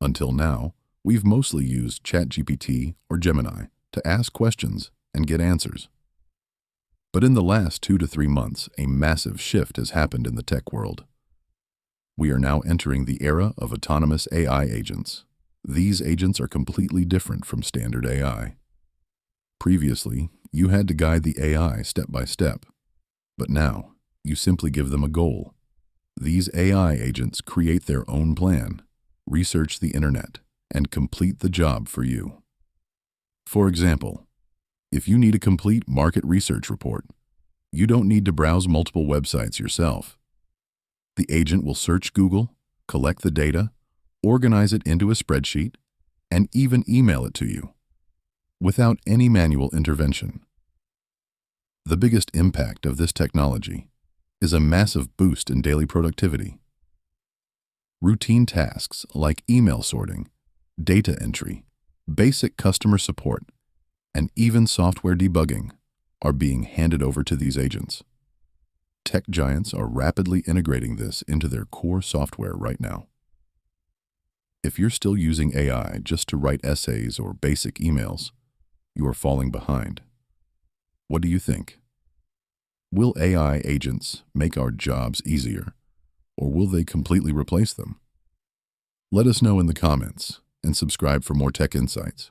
Until now, we've mostly used ChatGPT or Gemini to ask questions and get answers. But in the last 2 to 3 months, a massive shift has happened in the tech world. We are now entering the era of autonomous AI agents. These agents are completely different from standard AI. Previously, you had to guide the AI step by step, but now you simply give them a goal. These AI agents create their own plan, research the internet, and complete the job for you. For example, if you need a complete market research report, you don't need to browse multiple websites yourself. The agent will search Google, collect the data, organize it into a spreadsheet, and even email it to you, without any manual intervention. The biggest impact of this technology is a massive boost in daily productivity. Routine tasks like email sorting, data entry, basic customer support, and even software debugging are being handed over to these agents. Tech giants are rapidly integrating this into their core software right now. If you're still using AI just to write essays or basic emails, you are falling behind. What do you think? Will AI agents make our jobs easier, or will they completely replace them? Let us know in the comments and subscribe for more tech insights.